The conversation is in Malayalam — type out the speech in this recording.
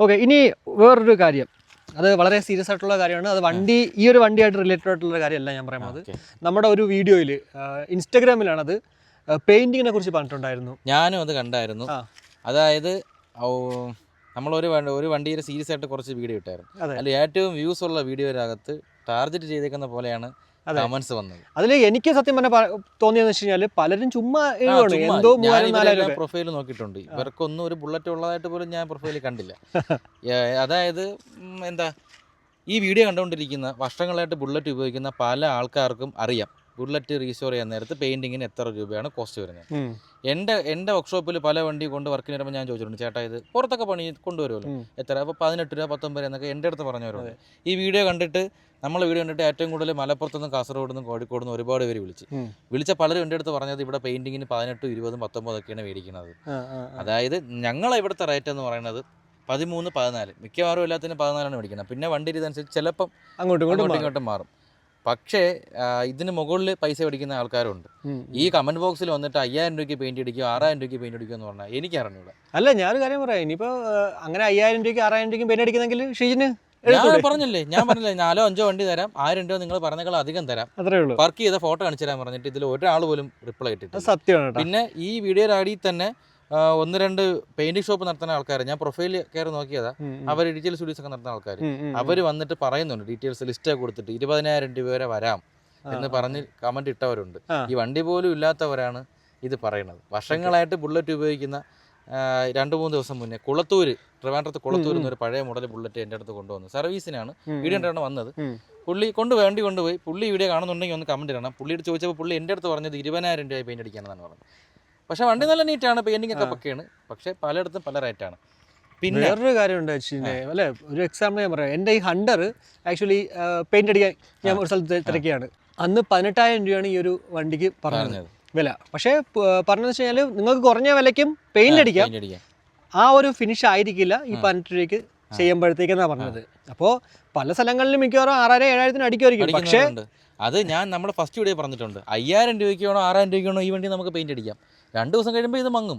ഓക്കെ, ഇനി വേറൊരു കാര്യം, അത് വളരെ സീരിയസ് ആയിട്ടുള്ള കാര്യമാണ്. അത് ഈ ഒരു വണ്ടിയായിട്ട് റിലേറ്റഡ് ആയിട്ടുള്ള കാര്യമല്ല ഞാൻ പറയുന്നത്. നമ്മുടെ ഒരു വീഡിയോയിൽ ഇൻസ്റ്റാഗ്രാമിലാണത് പെയിന്റിങ്ങിനെ കുറിച്ച് പറഞ്ഞിട്ടുണ്ടായിരുന്നു. ഞാനും അത് കണ്ടായിരുന്നു. അതായത് നമ്മളൊരു വണ്ടിയുടെ സീരിയസ് ആയിട്ട് കുറച്ച് വീഡിയോ ഇട്ടായിരുന്നു. അതിൽ ഏറ്റവും വ്യൂസ് ഉള്ള വീഡിയോയിനകത്ത് ടാർഗറ്റ് ചെയ്തേക്കുന്ന പോലെയാണ് കമന്റ്സ് വന്നത്. അതിൽ എനിക്ക് സത്യം പറഞ്ഞാൽ തോന്നിയെന്ന് വെച്ച് കഴിഞ്ഞാൽ പലരും ചുമ്മാ എന്തോ പ്രൊഫൈൽ നോക്കിയിട്ടുണ്ട്. ഇവർക്കൊന്നും ഒരു ബുള്ളറ്റ് ഉള്ളതായിട്ട് പോലും ഞാൻ പ്രൊഫൈലിൽ കണ്ടില്ല. അതായത് എന്താ, ഈ വീഡിയോ കണ്ടുകൊണ്ടിരിക്കുന്ന വർഷങ്ങളായിട്ട് ബുള്ളറ്റ് ഉപയോഗിക്കുന്ന പല ആൾക്കാർക്കും അറിയാം ബുള്ളറ്റ് റീസ്റ്റോർ ചെയ്യാൻ നേരത്ത് പെയിന്റിങ്ങിന് എത്ര രൂപയാണ് കോസ്റ്റ് വരുന്നത്. എൻ്റെ വർക്ക്ഷോപ്പിൽ പല വണ്ടി കൊണ്ട് വർക്കിന് വരുമ്പോൾ ഞാൻ ചോദിച്ചിട്ടുണ്ട്, ചേട്ടാ ഇത് പുറത്തൊക്കെ പണി കൊണ്ടുവരുമല്ലോ, എത്ര? അപ്പോൾ 18 രൂപ 19 രൂപ എന്നൊക്കെ എൻ്റെ അടുത്ത് പറഞ്ഞവരുണ്ട്. ഈ വീഡിയോ കണ്ടിട്ട് ഏറ്റവും കൂടുതൽ മലപ്പുറത്തുനിന്നും കാസർഗോഡ് നിന്നും കോഴിക്കോട് നിന്നും ഒരുപാട് പേര് വിളിച്ച പലരും എൻ്റെ അടുത്ത് പറഞ്ഞത് ഇവിടെ പെയിന്റിങ്ങിന് 18, 20, 19 ഒക്കെയാണ് മേടിക്കുന്നത്. അതായത് ഞങ്ങളെ ഇവിടുത്തെ റേറ്റ് എന്ന് പറയുന്നത് 13, 14, മിക്കവാറും എല്ലാത്തിനും 14 മേടിക്കുന്നത്. പിന്നെ വണ്ടി ഇതനുസരിച്ച് ചിലപ്പം അങ്ങോട്ടും മാറും. പക്ഷേ ഇതിന് മുകളിൽ പൈസ മേടിക്കുന്ന ആൾക്കാരുണ്ട്. ഈ കമന്റ് ബോക്സിൽ വന്നിട്ട് 5000 രൂപയ്ക്ക് പെയിന്റ് അടിക്കും, 6000 രൂപയ്ക്ക് പെയിന്റ് അടിക്കും എന്ന് പറഞ്ഞാൽ എനിക്ക് അറിഞ്ഞൂടാ. അല്ല, ഞാനൊരു കാര്യം പറയാം, ഇനിയിപ്പോ അങ്ങനെ 5000 രൂപയ്ക്ക് 6000 രൂപയ്ക്ക് പെയിന്റ് അടിക്കുന്നെങ്കിൽ ഷീജിന് ഞാൻ പറഞ്ഞില്ലേ 4 5 വണ്ടി തരാം, 1000 രൂപ നിങ്ങൾ പറഞ്ഞേക്കാൾ അധികം തരാം, അത്രേ ഉള്ളൂ. വർക്ക് ചെയ്ത ഫോട്ടോ കാണിച്ചു തരാൻ പറഞ്ഞിട്ട് ഇതിൽ ഒരാൾ പോലും റിപ്ലൈ ഇട്ടിട്ടില്ല. സത്യമാണ്. പിന്നെ ഈ വീഡിയോയുടെ അടിയിൽ തന്നെ 1-2 പെയിന്റിംഗ് ഷോപ്പ് നടത്തുന്ന ആൾക്കാർ, ഞാൻ പ്രൊഫൈൽ കയറി നോക്കിയതാ, അവർ ഡീറ്റെയിൽ സ്റ്റുഡിയോസ് ഒക്കെ നടത്തുന്ന ആൾക്കാർ, അവർ വന്നിട്ട് പറയുന്നുണ്ട്, ഡീറ്റെയിൽസ് ലിസ്റ്റ് കൊടുത്തിട്ട് 20,000 രൂപ വരെ വരാം എന്ന് പറഞ്ഞ് കമന്റ് ഇട്ടവരുണ്ട്. ഈ വണ്ടി പോലും ഇല്ലാത്തവരാണ് ഇത് പറയുന്നത്. വർഷങ്ങളായിട്ട് ബുള്ളറ്റ് ഉപയോഗിക്കുന്ന 2-3 ദിവസം മുന്നേ ട്രിവാൻഡ്രത്ത് കുളത്തൂർ എന്നൊരു പഴയ മോഡൽ ബുള്ളറ്റ് എൻ്റെ അടുത്ത് കൊണ്ടുവന്നു. സർവീസിനാണ്, വീഡിയോ കണ്ടാണ് വന്നത്. പുള്ളി കൊണ്ടുപോയി. പുള്ളി വീഡിയോ കാണുന്നുണ്ടെങ്കിൽ ഒന്ന് കമന്റ് ഇടണം. പുള്ളിയോട് ചോദിച്ചപ്പോൾ പുള്ളി എൻ്റെ അടുത്ത് പറഞ്ഞത് 20,000 രൂപ പെയിന്റ് അടിക്കാനെന്നാണ് പറഞ്ഞത്. പക്ഷെ വണ്ടി നല്ല നീറ്റാണ്, പെയിന്റിംഗ് ഒക്കെ പക്കയാണ്. പക്ഷെ പലയിടത്തും പല റേറ്റാണ്. പിന്നെ വേറൊരു കാര്യമുണ്ട് അല്ലേ, ഒരു എക്സാമ്പിൾ ഞാൻ പറയാം. എൻ്റെ ഈ ഹണ്ടർ ആക്ച്വലി പെയിന്റ് അടിക്കാൻ ഞാൻ ഒരു സ്ഥലത്ത് തിരക്കിയാണ്. അന്ന് 18,000 രൂപയാണ് ഈ ഒരു വണ്ടിക്ക് പറഞ്ഞത് വില. പക്ഷേ പറഞ്ഞതെന്ന് വെച്ച് കഴിഞ്ഞാൽ നിങ്ങൾക്ക് കുറഞ്ഞ വിലയ്ക്കും പെയിന്റ് അടിക്കാം, ആ ഒരു ഫിനിഷ് ആയിരിക്കില്ല ഈ 18 രൂപയ്ക്ക് ചെയ്യുമ്പോഴത്തേക്കെന്നാണ് പറഞ്ഞത്. അപ്പോൾ പല സ്ഥലങ്ങളിലും മിക്കവാറും 6,000-7,000 അടിക്കുമായിരിക്കും. പക്ഷേ അത് ഞാൻ നമ്മുടെ ഫസ്റ്റ് വീഡിയോ പറഞ്ഞിട്ടുണ്ട്, 5,000 രൂപയ്ക്കാണോ 6,000 രൂപയ്ക്കാണോ ഈ വണ്ടി നമുക്ക് പെയിന്റ് അടിക്കാം. 2 ദിവസം കഴിയുമ്പോൾ ഇത് മങ്ങും.